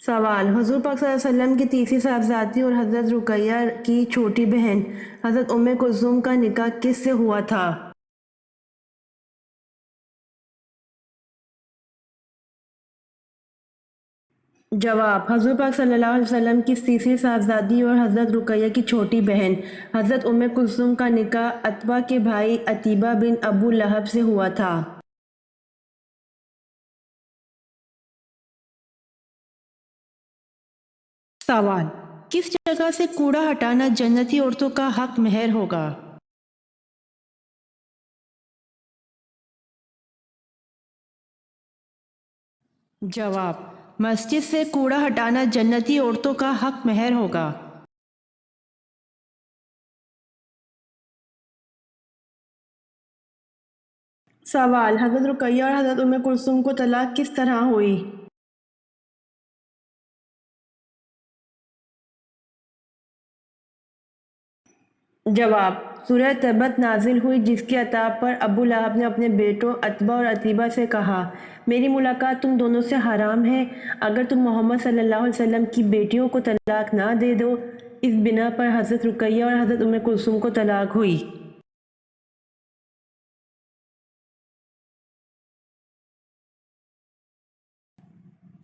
سوال: حضور پاک صلی اللہ علیہ وسلم کی تیسری صاحبزادی اور حضرت رقیہ کی چھوٹی بہن حضرت ام کلثوم کا نکاح کس سے ہوا تھا؟ جواب: حضور پاک صلی اللہ علیہ وسلم کی تیسری صاحبزادی اور حضرت رقیہ کی چھوٹی بہن حضرت ام کلثوم کا نکاح عتبہ کے بھائی عتیبہ بن ابو لہب سے ہوا تھا۔ سوال: کس جگہ سے کوڑا ہٹانا جنتی عورتوں کا حق مہر ہوگا؟ جواب: مسجد سے کوڑا ہٹانا جنتی عورتوں کا حق مہر ہوگا۔ سوال: حضرت رقیہ اور حضرت ام کلثوم کو طلاق کس طرح ہوئی؟ جواب: سورہ تبت نازل ہوئی جس کی عطا پر ابو لہب نے اپنے بیٹوں عتبہ اور عتیبہ سے کہا، میری ملاقات تم دونوں سے حرام ہے اگر تم محمد صلی اللہ علیہ وسلم کی بیٹیوں کو طلاق نہ دے دو۔ اس بنا پر حضرت رقیہ اور حضرت ام کلثوم کو طلاق ہوئی۔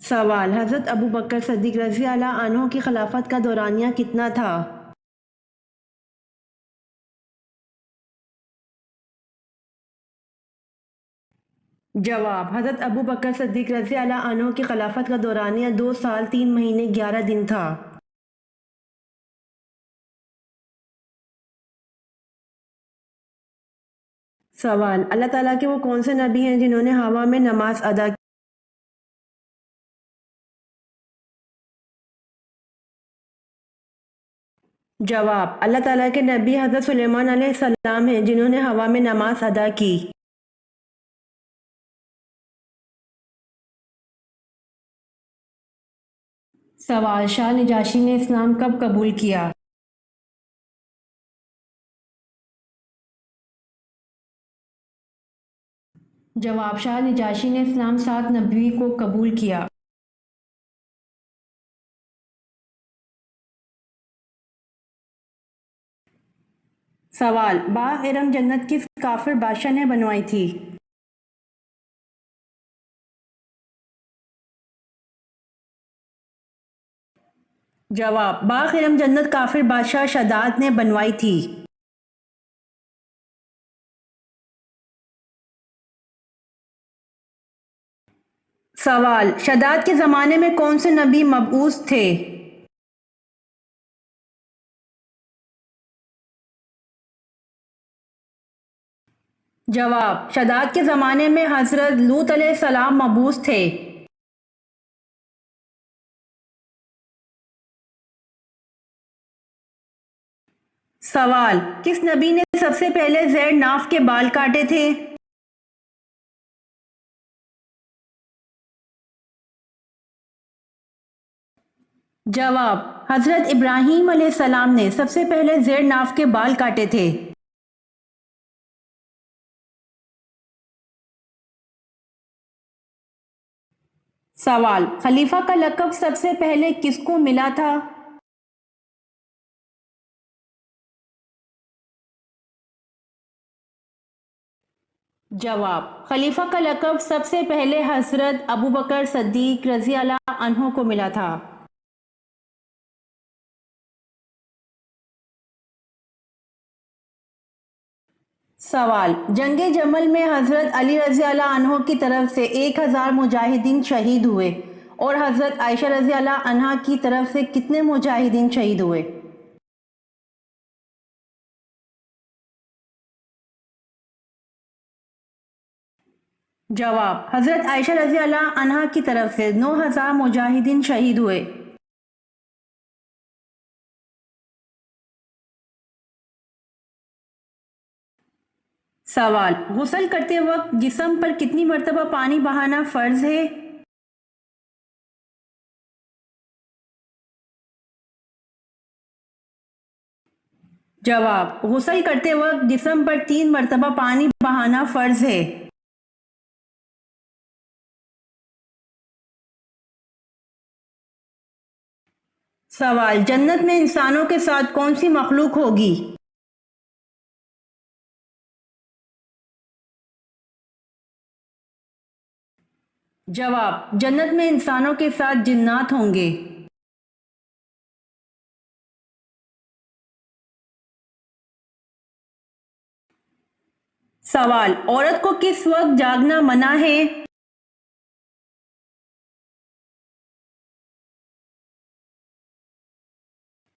سوال: حضرت ابو بکر صدیق رضی اللہ عنہ کی خلافت کا دورانیہ کتنا تھا؟ جواب: حضرت ابو بکر صدیق رضی اللہ عنہ کی خلافت کا دورانیہ 2 سال 3 مہینے 11 دن تھا۔ سوال: اللہ تعالیٰ کے وہ کون سے نبی ہیں جنہوں نے ہوا میں نماز ادا کی؟ جواب: اللہ تعالیٰ کے نبی حضرت سلیمان علیہ السلام ہیں جنہوں نے ہوا میں نماز ادا کی۔ سوال: شاہ نجاشی نے اسلام کب قبول کیا؟ جواب: شاہ نجاشی نے اسلام 7 نبوی کو قبول کیا۔ سوال: باغ ارم جنت کس کافر بادشاہ نے بنوائی تھی؟ جواب: باغ ارم جنت کافر بادشاہ شداد نے بنوائی تھی۔ سوال: شداد کے زمانے میں کون سے نبی مبعوث تھے؟ جواب: شداد کے زمانے میں حضرت لوط علیہ السلام مبعوث تھے۔ سوال: کس نبی نے سب سے پہلے زیر ناف کے بال کاٹے تھے؟ جواب: حضرت ابراہیم علیہ السلام نے سب سے پہلے زیر ناف کے بال کاٹے تھے۔ سوال: خلیفہ کا لقب سب سے پہلے کس کو ملا تھا؟ جواب: خلیفہ کا لقب سب سے پہلے حضرت ابو بکر صدیق رضی اللہ عنہ کو ملا تھا۔ سوال: جنگ جمل میں حضرت علی رضی اللہ عنہ کی طرف سے 1000 مجاہدین شہید ہوئے اور حضرت عائشہ رضی اللہ عنہا کی طرف سے کتنے مجاہدین شہید ہوئے؟ جواب: حضرت عائشہ رضی اللہ عنہا کی طرف سے 9000 مجاہدین شہید ہوئے۔ سوال: غسل کرتے وقت جسم پر کتنی مرتبہ پانی بہانا فرض ہے؟ جواب: غسل کرتے وقت جسم پر 3 مرتبہ پانی بہانا فرض ہے۔ سوال: جنت میں انسانوں کے ساتھ کون سی مخلوق ہوگی؟ جواب: جنت میں انسانوں کے ساتھ جنات ہوں گے۔ سوال: عورت کو کس وقت جاگنا منع ہے؟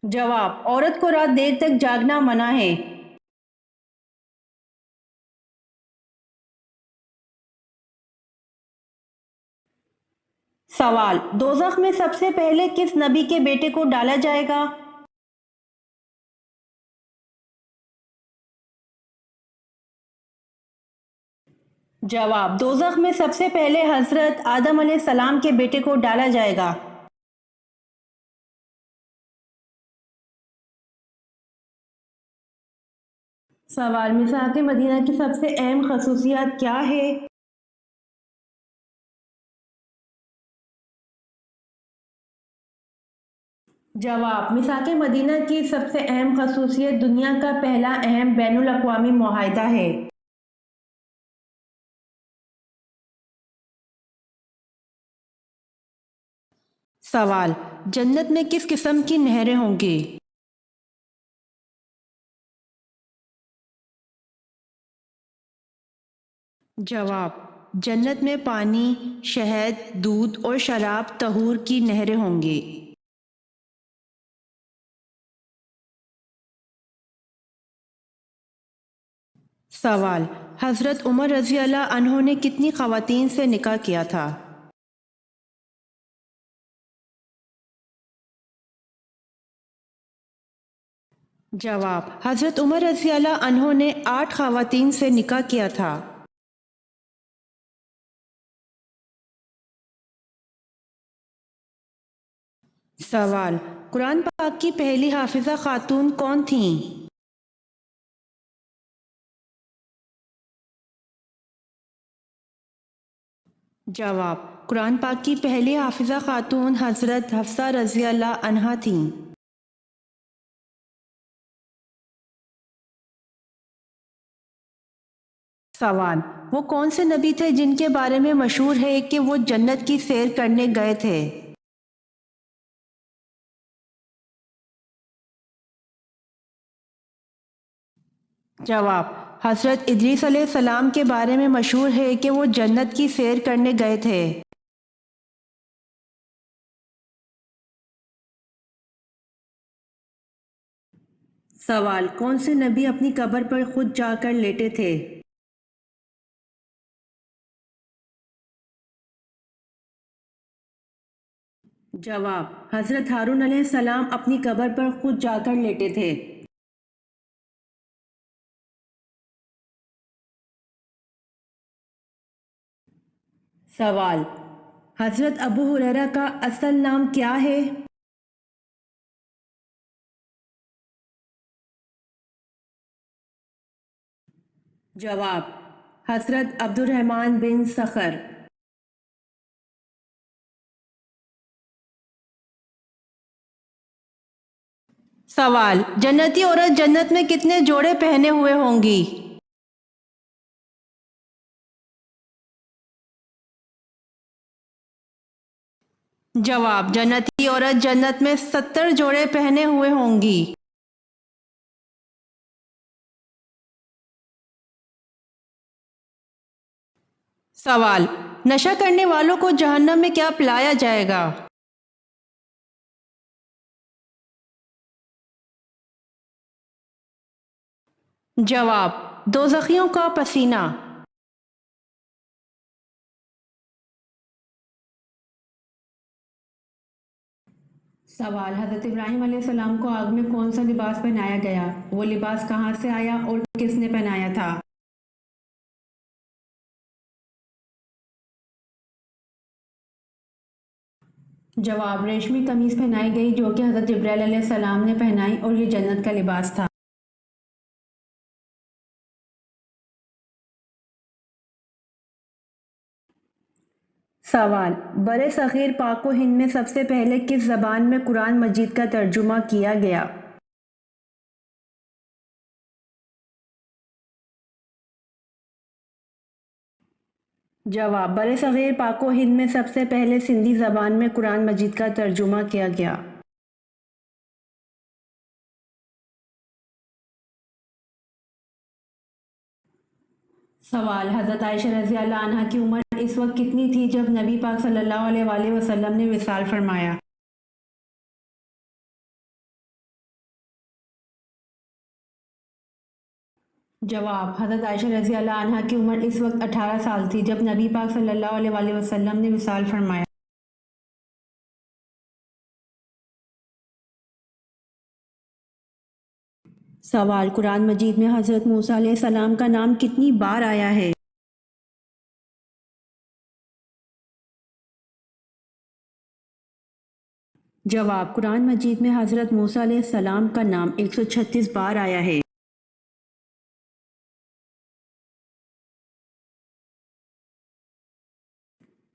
جواب: عورت کو رات دیر تک جاگنا منع ہے۔ سوال: دوزخ میں سب سے پہلے کس نبی کے بیٹے کو ڈالا جائے گا؟ جواب: دوزخ میں سب سے پہلے حضرت آدم علیہ السلام کے بیٹے کو ڈالا جائے گا۔ سوال: میثاق مدینہ کی سب سے اہم خصوصیات کیا ہے؟ جواب: میثاق مدینہ کی سب سے اہم خصوصیت دنیا کا پہلا اہم بین الاقوامی معاہدہ ہے۔ سوال: جنت میں کس قسم کی نہریں ہوں گی؟ جواب: جنت میں پانی، شہد، دودھ اور شراب طہور کی نہریں ہوں گی۔ سوال: حضرت عمر رضی اللہ عنہ نے کتنی خواتین سے نکاح کیا تھا؟ جواب: حضرت عمر رضی اللہ عنہ نے 8 خواتین سے نکاح کیا تھا۔ سوال: قرآن پاک کی پہلی حافظہ خاتون کون تھیں؟ جواب: قرآن پاک کی پہلی حافظہ خاتون حضرت حفصہ رضی اللہ عنہا تھیں۔ سوال: وہ کون سے نبی تھے جن کے بارے میں مشہور ہے کہ وہ جنت کی سیر کرنے گئے تھے؟ جواب: حضرت ادریس علیہ السلام کے بارے میں مشہور ہے کہ وہ جنت کی سیر کرنے گئے تھے۔ سوال: کون سے نبی اپنی قبر پر خود جا کر لیٹے تھے؟ جواب: حضرت ہارون علیہ السلام اپنی قبر پر خود جا کر لیٹے تھے۔ سوال: حضرت ابو ہریرہ کا اصل نام کیا ہے؟ جواب: حضرت عبد الرحمن بن صخر۔ سوال: جنتی عورت جنت میں کتنے جوڑے پہنے ہوئے ہوں گی؟ جواب: جنتی عورت جنت میں 70 جوڑے پہنے ہوئے ہوں گی۔ سوال: نشہ کرنے والوں کو جہنم میں کیا پلایا جائے گا؟ جواب: دوزخیوں کا پسینہ۔ سوال: حضرت ابراہیم علیہ السلام کو آگ میں کون سا لباس پہنایا گیا؟ وہ لباس کہاں سے آیا اور کس نے پہنایا تھا؟ جواب: ریشمی قمیص پہنائی گئی جو کہ حضرت جبرائیل علیہ السلام نے پہنائی اور یہ جنت کا لباس تھا۔ سوال: بر صغیر پاک و ہند میں سب سے پہلے کس زبان میں قرآن مجید کا ترجمہ کیا گیا؟ جواب: بر صغیر پاک و ہند میں سب سے پہلے سندھی زبان میں قرآن مجید کا ترجمہ کیا گیا۔ سوال: حضرت عائشہ رضی اللہ عنہا کی عمر اس وقت کتنی تھی جب نبی پاک صلی اللہ علیہ وآلہ وسلم نے وصال فرمایا؟ جواب: حضرت عائشہ رضی اللہ عنہا کی عمر اس وقت 18 سال تھی جب نبی پاک صلی اللہ علیہ وآلہ وسلم نے وصال فرمایا۔ سوال: قرآن مجید میں حضرت موسیٰ علیہ السلام کا نام کتنی بار آیا ہے؟ جواب: قرآن مجید میں حضرت موسیٰ علیہ السلام کا نام 136 بار آیا ہے۔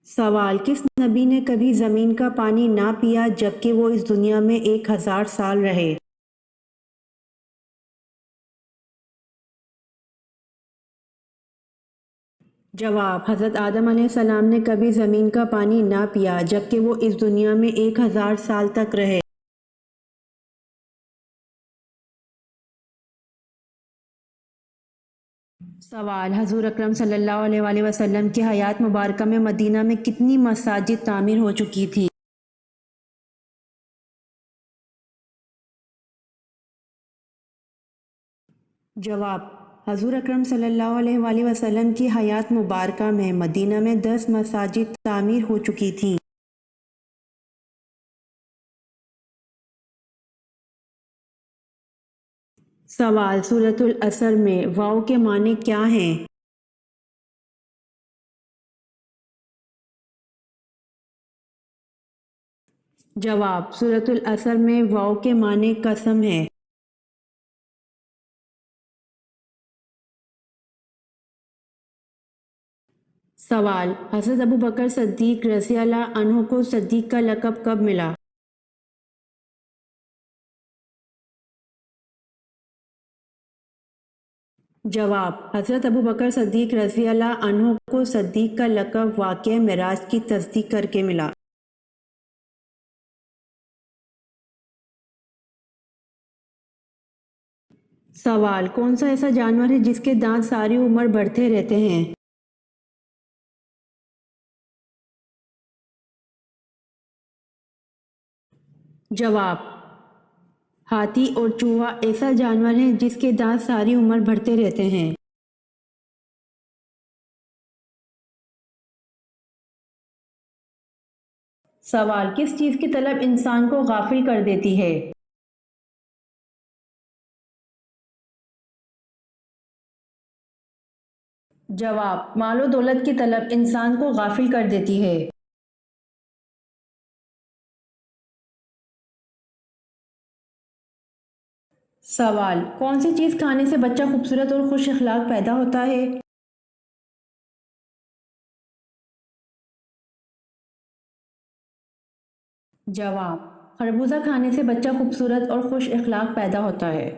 سوال: کس نبی نے کبھی زمین کا پانی نہ پیا جبکہ وہ اس دنیا میں 1000 سال رہے؟ جواب: حضرت آدم علیہ السلام نے کبھی زمین کا پانی نہ پیا جبکہ وہ اس دنیا میں 1000 سال تک رہے۔ سوال: حضور اکرم صلی اللہ علیہ وآلہ وسلم کی حیات مبارکہ میں مدینہ میں کتنی مساجد تعمیر ہو چکی تھی؟ جواب: حضور اکرم صلی اللہ علیہ وآلہ وسلم کی حیات مبارکہ میں مدینہ میں 10 مساجد تعمیر ہو چکی تھیں۔ سوال: سورۃ العصر میں واو کے معنی کیا ہیں؟ جواب: سورۃ العصر میں واو کے معنی قسم ہے۔ سوال: حضرت ابوبکر صدیق رضی اللہ عنہ کو صدیق کا لقب کب ملا؟ جواب: حضرت ابوبکر صدیق رضی اللہ عنہ کو صدیق کا لقب واقعہ معراج کی تصدیق کر کے ملا۔ سوال: کون سا ایسا جانور ہے جس کے دانت ساری عمر بڑھتے رہتے ہیں؟ جواب: ہاتھی اور چوہا ایسا جانور ہے جس کے دانت ساری عمر بڑھتے رہتے ہیں۔ سوال: کس چیز کی طلب انسان کو غافل کر دیتی ہے؟ جواب: مال و دولت کی طلب انسان کو غافل کر دیتی ہے۔ سوال: کون سی چیز کھانے سے بچہ خوبصورت اور خوش اخلاق پیدا ہوتا ہے؟ جواب: خربوزہ کھانے سے بچہ خوبصورت اور خوش اخلاق پیدا ہوتا ہے۔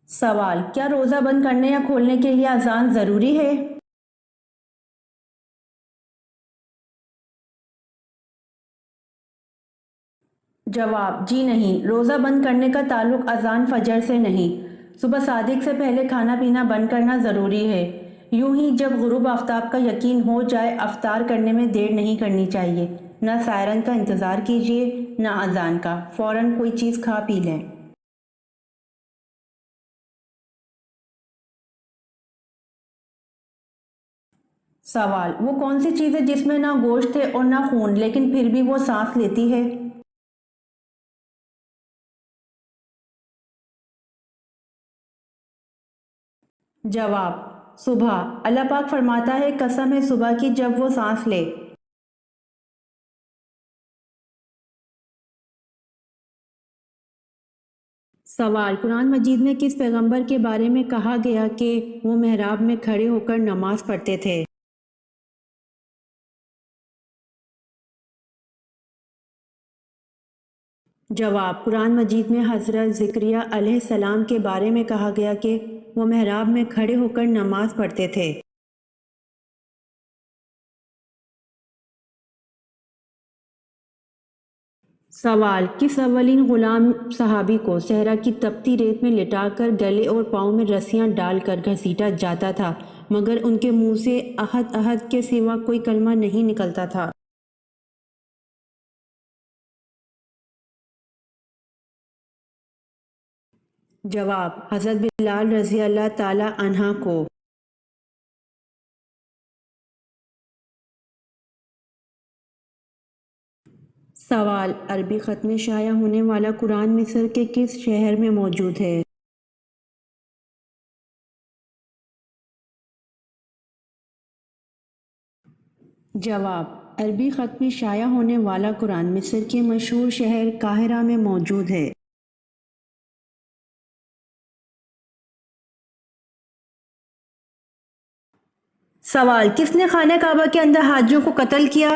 سوال: کیا روزہ بند کرنے یا کھولنے کے لیے اذان ضروری ہے؟ جواب: جی نہیں، روزہ بند کرنے کا تعلق اذان فجر سے نہیں، صبح صادق سے پہلے کھانا پینا بند کرنا ضروری ہے۔ یوں ہی جب غروب آفتاب کا یقین ہو جائے افطار کرنے میں دیر نہیں کرنی چاہیے، نہ سائرن کا انتظار کیجیے نہ اذان کا، فوراً کوئی چیز کھا پی لیں۔ سوال: وہ کون سی چیز ہے جس میں نہ گوشت ہے اور نہ خون لیکن پھر بھی وہ سانس لیتی ہے؟ جواب: صبح۔ اللہ پاک فرماتا ہے قسم ہے صبح کی جب وہ سانس لے۔ سوال: قرآن مجید میں کس پیغمبر کے بارے میں کہا گیا کہ وہ محراب میں کھڑے ہو کر نماز پڑھتے تھے؟ جواب: قرآن مجید میں حضرت زکریا علیہ السلام کے بارے میں کہا گیا کہ وہ محراب میں کھڑے ہو کر نماز پڑھتے تھے۔ سوال: کس اولین غلام صحابی کو صحرا کی تپتی ریت میں لٹا کر گلے اور پاؤں میں رسیاں ڈال کر گھسیٹا جاتا تھا مگر ان کے منہ سے احد احد کے سوا کوئی کلمہ نہیں نکلتا تھا؟ جواب: حضرت بلال رضی اللہ تعالی عنہ کو۔ سوال: عربی خط میں شائع ہونے والا قرآن مصر کے کس شہر میں موجود ہے؟ جواب: عربی خط میں شائع ہونے والا قرآن مصر کے مشہور شہر قاہرہ میں موجود ہے۔ سوال: کس نے خانہ کعبہ کے اندر حاجیوں کو قتل کیا؟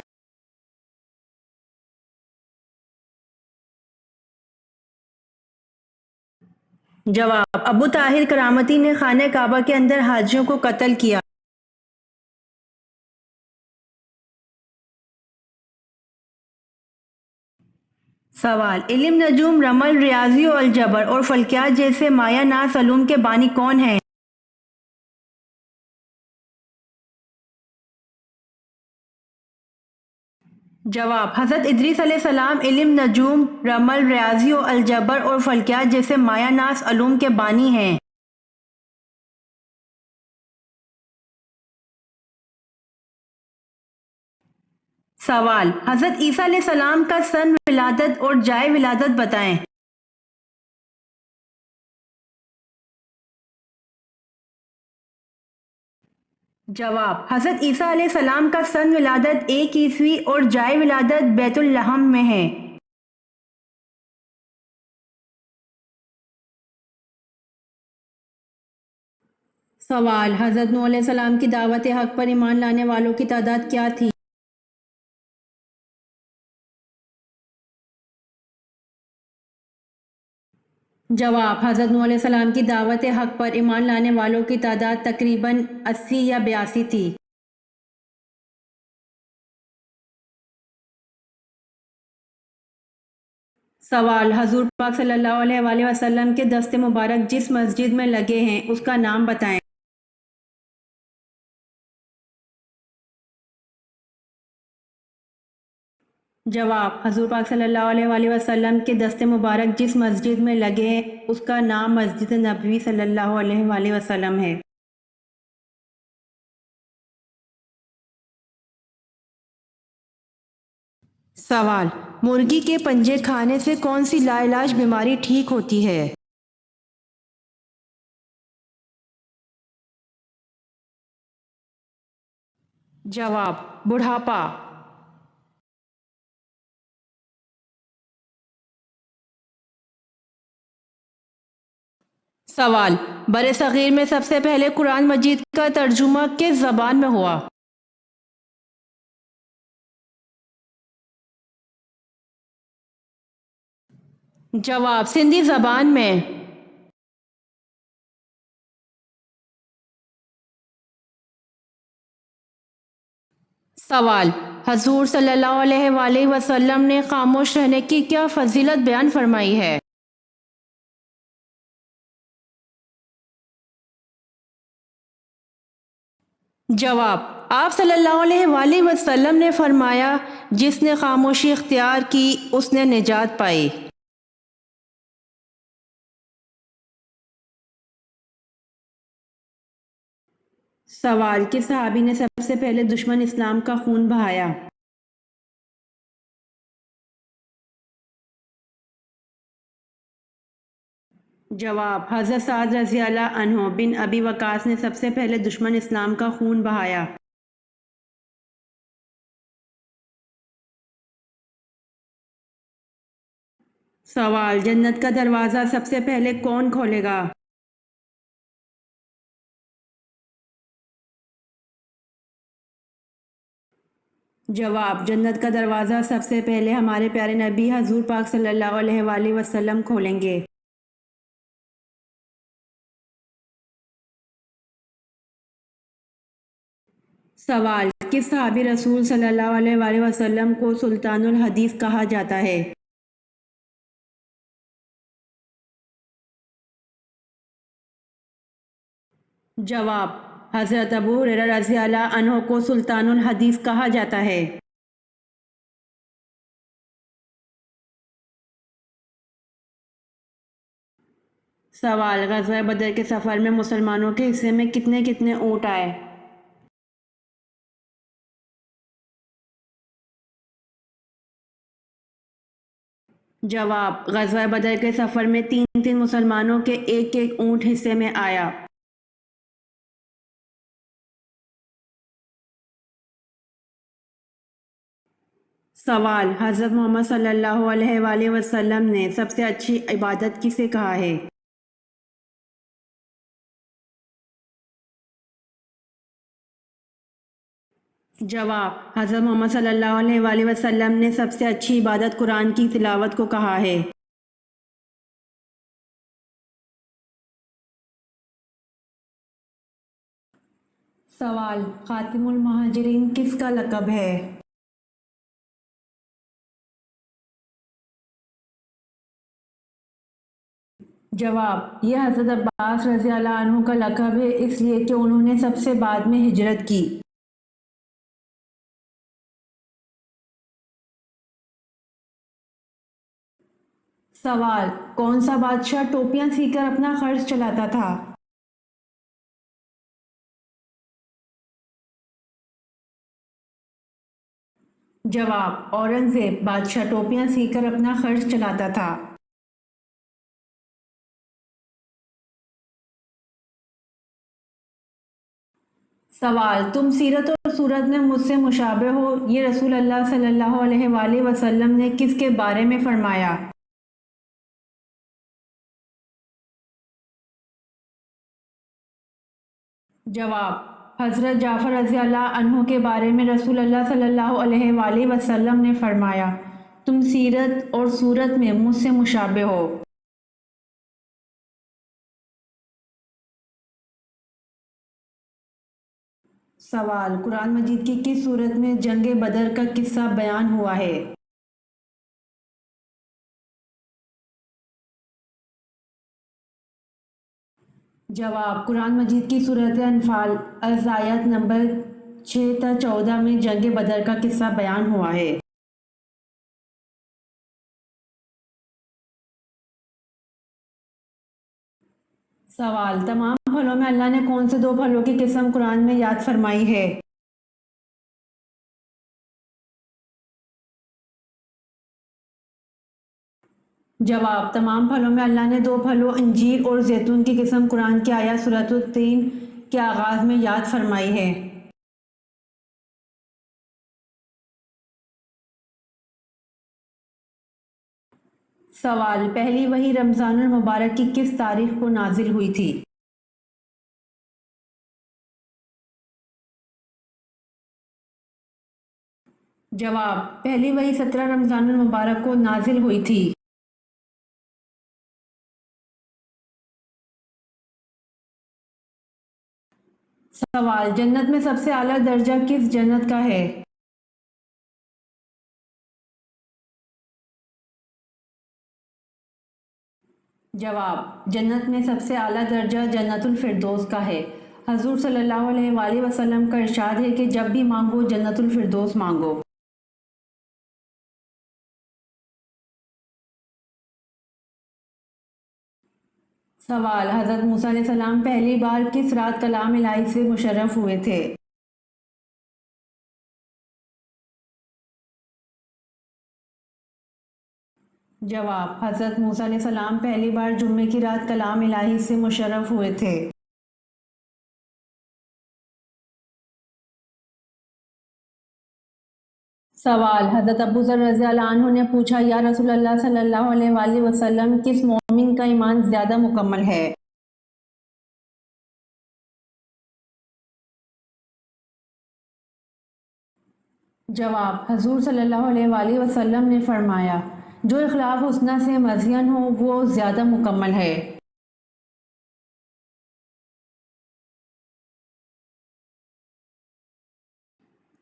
جواب: ابو طاہر کرامتی نے خانہ کعبہ کے اندر حاجیوں کو قتل کیا۔ سوال: علم نجوم، رمل، ریاضی و الجبر اور فلکیات جیسے مایہ ناز علوم کے بانی کون ہیں؟ جواب: حضرت ادریس علیہ السلام علم نجوم، رمل، ریاضی و الجبر اور فلکیات جیسے مایہ ناز علوم کے بانی ہیں۔ سوال: حضرت عیسیٰ علیہ السلام کا سن ولادت اور جائے ولادت بتائیں۔ جواب: حضرت عیسیٰ علیہ السلام کا سن ولادت 1 عیسوی اور جائے ولادت بیت لحم میں ہے۔ سوال: حضرت نوح علیہ السلام کی دعوت حق پر ایمان لانے والوں کی تعداد کیا تھی؟ جواب: حضرت نوح علیہ السلام کی دعوت حق پر ایمان لانے والوں کی تعداد تقریباً 80 یا 82 تھی۔ سوال: حضور پاک صلی اللہ علیہ وآلہ وسلم کے دست مبارک جس مسجد میں لگے ہیں اس کا نام بتائیں۔ جواب: حضور پاک صلی اللہ علیہ وآلہ وسلم کے دست مبارک جس مسجد میں لگے ہیں اس کا نام مسجد نبوی صلی اللہ علیہ وآلہ وسلم ہے۔ سوال: مرغی کے پنجے کھانے سے کون سی لا علاج بیماری ٹھیک ہوتی ہے؟ جواب: بڑھاپا۔ سوال: بر صغیر میں سب سے پہلے قرآن مجید کا ترجمہ کس زبان میں ہوا؟ جواب: سندھی زبان میں۔ سوال: حضور صلی اللہ علیہ وآلہ وسلم نے خاموش رہنے کی کیا فضیلت بیان فرمائی ہے؟ جواب: آپ صلی اللہ علیہ وآلہ وسلم نے فرمایا جس نے خاموشی اختیار کی اس نے نجات پائی۔ سوال: کس صحابی نے سب سے پہلے دشمن اسلام کا خون بہایا؟ جواب: حضرت سعد رضی اللہ عنہ بن ابی وقاص نے سب سے پہلے دشمن اسلام کا خون بہایا۔ سوال: جنت کا دروازہ سب سے پہلے کون کھولے گا؟ جواب: جنت کا دروازہ سب سے پہلے ہمارے پیارے نبی حضور پاک صلی اللہ علیہ وآلہ وسلم کھولیں گے۔ سوال: کس صحابی رسول صلی اللہ علیہ وآلہ وسلم کو سلطان الحدیث کہا جاتا ہے؟ جواب: حضرت ابو ہریرہ رضی اللہ عنہ کو سلطان الحدیث کہا جاتا ہے۔ سوال: غزوہ بدر کے سفر میں مسلمانوں کے حصے میں کتنے کتنے اونٹ آئے؟ جواب: غزوہ بدر کے سفر میں تین تین مسلمانوں کے ایک ایک اونٹ حصے میں آیا۔ سوال: حضرت محمد صلی اللہ علیہ وآلہ وسلم نے سب سے اچھی عبادت کسے کہا ہے؟ جواب: حضرت محمد صلی اللہ علیہ وآلہ وسلم نے سب سے اچھی عبادت قرآن کی تلاوت کو کہا ہے۔ سوال: خاتم المہاجرین کس کا لقب ہے؟ جواب: یہ حضرت عباس رضی اللہ عنہ کا لقب ہے اس لیے کہ انہوں نے سب سے بعد میں ہجرت کی۔ سوال: کون سا بادشاہ ٹوپیاں سی کر اپنا خرچ چلاتا تھا؟ جواب: اورنگزیب بادشاہ ٹوپیاں سی کر اپنا خرچ چلاتا تھا۔ سوال: تم سیرت اور صورت میں مجھ سے مشابہ ہو، یہ رسول اللہ صلی اللہ علیہ وآلہ وسلم نے کس کے بارے میں فرمایا؟ جواب: حضرت جعفر رضی اللہ عنہ کے بارے میں رسول اللہ صلی اللہ علیہ وآلہ وسلم نے فرمایا: تم سیرت اور صورت میں مجھ سے مشابہ ہو۔ سوال: قرآن مجید کی کس صورت میں جنگ بدر کا قصہ بیان ہوا ہے؟ جواب: قرآن مجید کی سورۃ انفال از آیت نمبر 6 تا 14 میں جنگ بدر کا قصہ بیان ہوا ہے۔ سوال: تمام پھلوں میں اللہ نے کون سے دو پھلوں کی قسم قرآن میں یاد فرمائی ہے؟ جواب: تمام پھلوں میں اللہ نے دو پھلوں انجیر اور زیتون کی قسم قرآن کی آیت سورۃ التین کے آغاز میں یاد فرمائی ہے۔ سوال: پہلی وحی رمضان المبارک کی کس تاریخ کو نازل ہوئی تھی؟ جواب: پہلی وحی 17 رمضان المبارک کو نازل ہوئی تھی۔ سوال: جنت میں سب سے اعلیٰ درجہ کس جنت کا ہے؟ جواب: جنت میں سب سے اعلیٰ درجہ جنت الفردوس کا ہے۔ حضور صلی اللہ علیہ وآلہ وسلم کا ارشاد ہے کہ جب بھی مانگو جنت الفردوس مانگو۔ سوال: حضرت موسیٰ علیہ السلام پہلی بار کس رات کلام الہی سے مشرف ہوئے تھے؟ جواب: حضرت موسیٰ علیہ السلام پہلی بار جمعے کی رات کلام الہی سے مشرف ہوئے تھے۔ سوال: حضرت ابو ذر رضی اللہ عنہ نے پوچھا، یا رسول اللہ صلی اللہ علیہ وآلہ وسلم، کس مومن کا ایمان زیادہ مکمل ہے؟ جواب: حضور صلی اللہ علیہ وآلہ وسلم نے فرمایا، جو اخلاق حسنہ سے مزین ہو وہ زیادہ مکمل ہے۔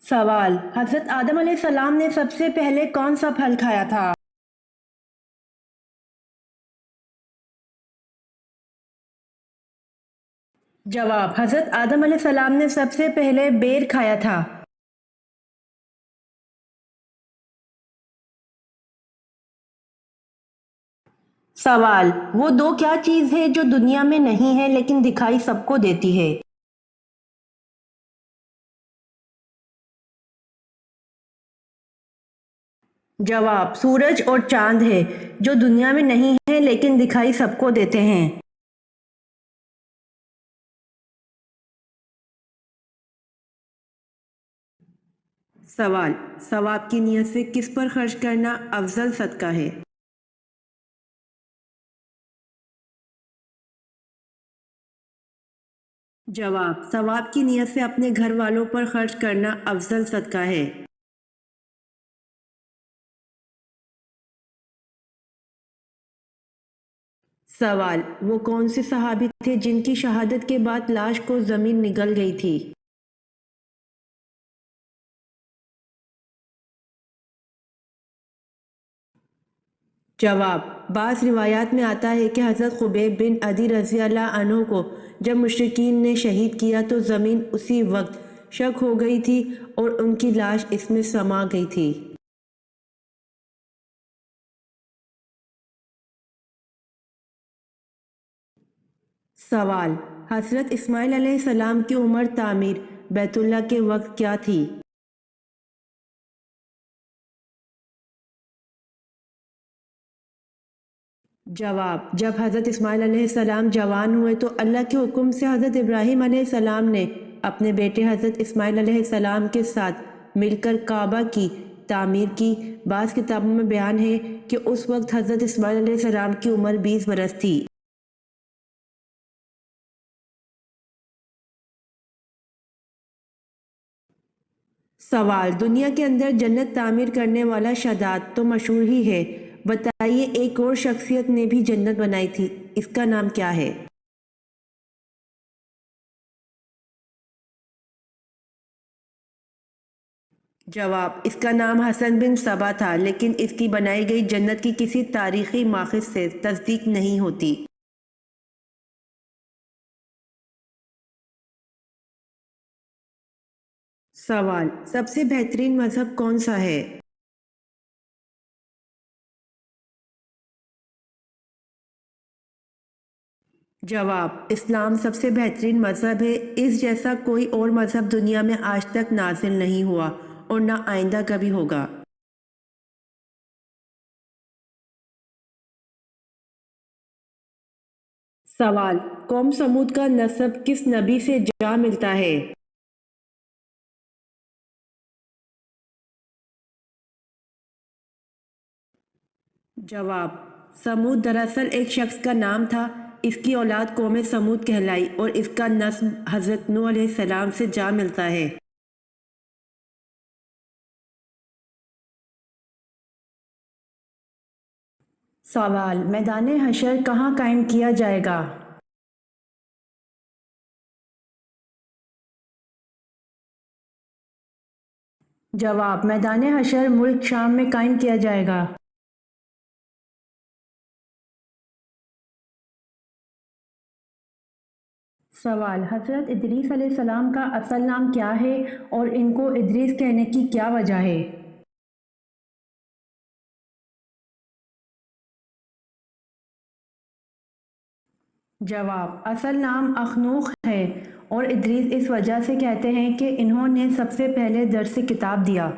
سوال: حضرت آدم علیہ السلام نے سب سے پہلے کون سا پھل کھایا تھا؟ جواب: حضرت آدم علیہ السلام نے سب سے پہلے بیر کھایا تھا۔ سوال: وہ دو کیا چیز ہے جو دنیا میں نہیں ہے لیکن دکھائی سب کو دیتی ہے؟ جواب: سورج اور چاند ہے، جو دنیا میں نہیں ہے لیکن دکھائی سب کو دیتے ہیں۔ سوال: ثواب کی نیت سے کس پر خرچ کرنا افضل صدقہ ہے؟ جواب: ثواب کی نیت سے اپنے گھر والوں پر خرچ کرنا افضل صدقہ ہے۔ سوال: وہ کون سے صحابی تھے جن کی شہادت کے بعد لاش کو زمین نگل گئی تھی؟ جواب: بعض روایات میں آتا ہے کہ حضرت خبیب بن عدی رضی اللہ عنہ کو جب مشرکین نے شہید کیا تو زمین اسی وقت شق ہو گئی تھی اور ان کی لاش اس میں سما گئی تھی۔ سوال: حضرت اسماعیل علیہ السلام کی عمر تعمیر بیت اللہ کے وقت کیا تھی؟ جواب: جب حضرت اسماعیل علیہ السلام جوان ہوئے تو اللہ کے حکم سے حضرت ابراہیم علیہ السلام نے اپنے بیٹے حضرت اسماعیل علیہ السلام کے ساتھ مل کر کعبہ کی تعمیر کی۔ بعض کتابوں میں بیان ہے کہ اس وقت حضرت اسماعیل علیہ السلام کی عمر 20 برس تھی۔ سوال: دنیا کے اندر جنت تعمیر کرنے والا شداد تو مشہور ہی ہے، بتائیے ایک اور شخصیت نے بھی جنت بنائی تھی، اس کا نام کیا ہے؟ جواب: اس کا نام حسن بن صبا تھا، لیکن اس کی بنائی گئی جنت کی کسی تاریخی ماخذ سے تصدیق نہیں ہوتی۔ سوال: سب سے بہترین مذہب کون سا ہے؟ جواب: اسلام سب سے بہترین مذہب ہے، اس جیسا کوئی اور مذہب دنیا میں آج تک نازل نہیں ہوا اور نہ آئندہ کبھی ہوگا۔ سوال: قوم سمود کا نسب کس نبی سے جا ملتا ہے؟ جواب: سمود دراصل ایک شخص کا نام تھا، اس کی اولاد قوم سمود کہلائی اور اس کا نسب حضرت نوح علیہ السلام سے جا ملتا ہے۔ سوال: میدان حشر کہاں قائم کیا جائے گا؟ جواب: میدان حشر ملک شام میں قائم کیا جائے گا۔ سوال: حضرت ادریس علیہ السلام کا اصل نام کیا ہے اور ان کو ادریس کہنے کی کیا وجہ ہے؟ جواب: اصل نام اخنوخ ہے اور ادریس اس وجہ سے کہتے ہیں کہ انہوں نے سب سے پہلے درس کتاب دیا۔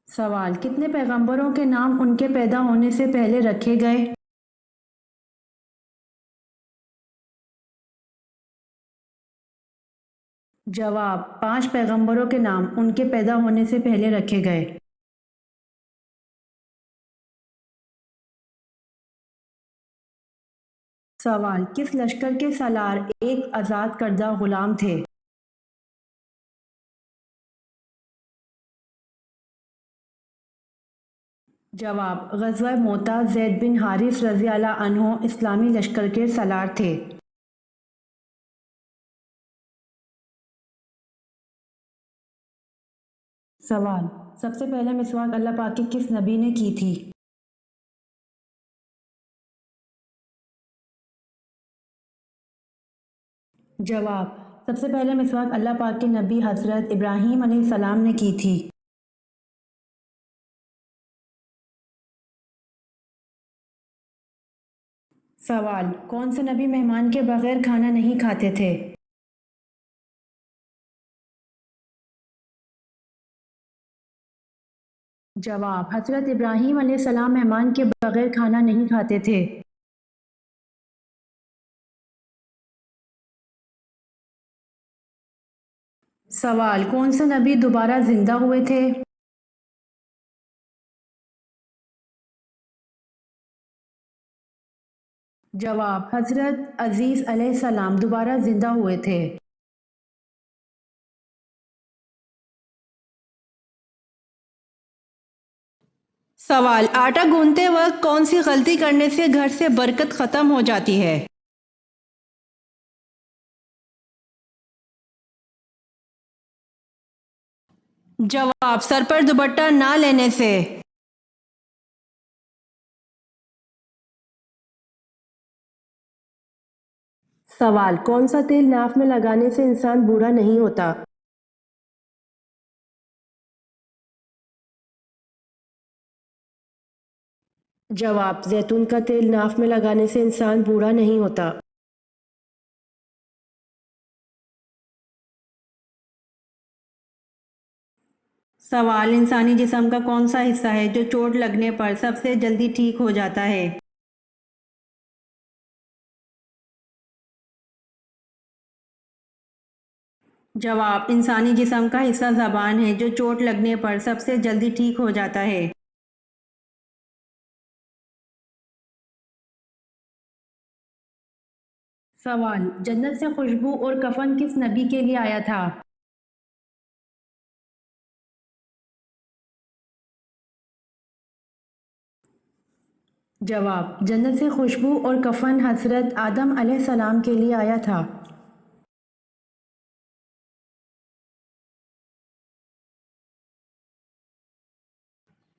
سوال: کتنے پیغمبروں کے نام ان کے پیدا ہونے سے پہلے رکھے گئے؟ جواب: 5 پیغمبروں کے نام ان کے پیدا ہونے سے پہلے رکھے گئے۔ سوال: کس لشکر کے سالار ایک آزاد کردہ غلام تھے؟ جواب: غزوہ موتا زید بن حارث رضی اللہ عنہ اسلامی لشکر کے سالار تھے۔ سوال: سب سے پہلے مسواک اللہ پاک کی کس نبی نے کی تھی؟ جواب: سب سے پہلے مسواک اللہ پاک کے نبی حضرت ابراہیم علیہ السلام نے کی تھی۔ سوال: کون سے نبی مہمان کے بغیر کھانا نہیں کھاتے تھے؟ جواب: حضرت ابراہیم علیہ السلام مہمان کے بغیر کھانا نہیں کھاتے تھے۔ سوال: کون سے نبی دوبارہ زندہ ہوئے تھے؟ جواب: حضرت عزیز علیہ السلام دوبارہ زندہ ہوئے تھے۔ سوال: آٹا گوندتے وقت کون سی غلطی کرنے سے گھر سے برکت ختم ہو جاتی ہے؟ جواب: سر پر دوپٹہ نہ لینے سے۔ سوال: کون سا تیل ناف میں لگانے سے انسان بوڑھا نہیں ہوتا؟ جواب: زیتون کا تیل ناف میں لگانے سے انسان بوڑھا نہیں ہوتا۔ سوال: انسانی جسم کا کون سا حصہ ہے جو چوٹ لگنے پر سب سے جلدی ٹھیک ہو جاتا ہے؟ جواب: انسانی جسم کا حصہ زبان ہے جو چوٹ لگنے پر سب سے جلدی ٹھیک ہو جاتا ہے۔ سوال: جنت سے خوشبو اور کفن کس نبی کے لیے آیا تھا؟ جواب: جنت سے خوشبو اور کفن حضرت آدم علیہ السلام کے لیے آیا تھا۔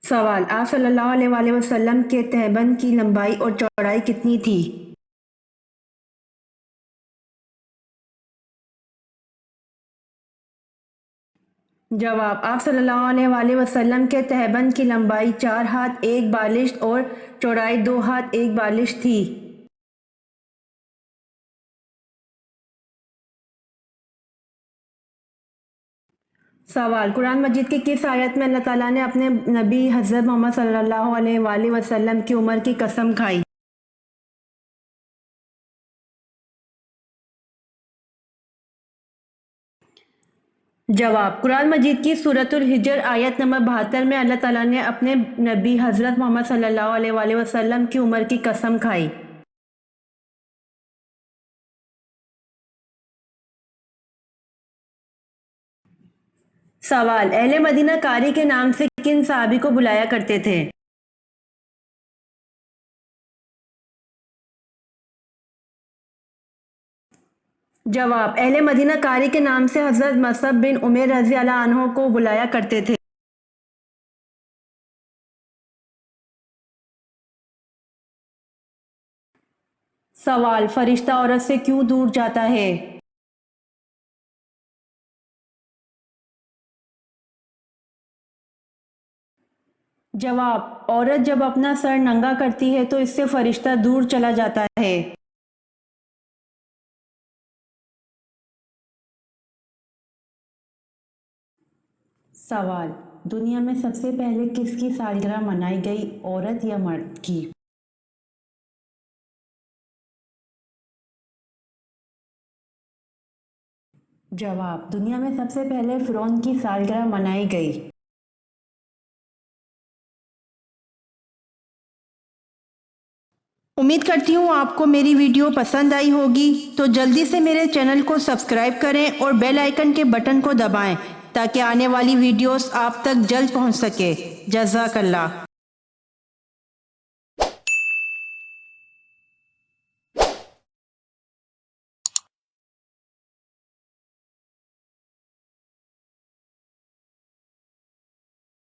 سوال: آپ صلی اللہ علیہ وآلہ وسلم کے تہبند کی لمبائی اور چوڑائی کتنی تھی؟ جواب: آپ صلی اللہ علیہ وآلہ وسلم کے تہبند کی لمبائی 4 ہاتھ 1 بالشت اور چوڑائی 2 ہاتھ 1 بالشت تھی۔ سوال: قرآن مجید کی کس آیت میں اللہ تعالیٰ نے اپنے نبی حضرت محمد صلی اللہ علیہ وآلہ وسلم کی عمر کی قسم کھائی؟ جواب: قرآن مجید کی سورۃ الحجر آیت نمبر 72 میں اللہ تعالیٰ نے اپنے نبی حضرت محمد صلی اللہ علیہ وآلہ وسلم کی عمر کی قسم کھائی۔ سوال: اہل مدینہ قاری کے نام سے کن صحابی کو بلایا کرتے تھے؟ جواب: اہل مدینہ قاری کے نام سے حضرت مصعب بن عمیر رضی اللہ عنہ کو بلایا کرتے تھے۔ سوال: فرشتہ عورت سے کیوں دور جاتا ہے؟ جواب: عورت جب اپنا سر ننگا کرتی ہے تو اس سے فرشتہ دور چلا جاتا ہے۔ سوال: دنیا میں سب سے پہلے کس کی سالگرہ منائی گئی، عورت یا مرد کی؟ جواب: دنیا میں سب سے پہلے فرعون کی سالگرہ منائی گئی۔ امید کرتی ہوں آپ کو میری ویڈیو پسند آئی ہوگی، تو جلدی سے میرے چینل کو سبسکرائب کریں اور بیل آئیکن کے بٹن کو دبائیں تاکہ آنے والی ویڈیوز آپ تک جلد پہنچ سکے۔ جزاک اللہ۔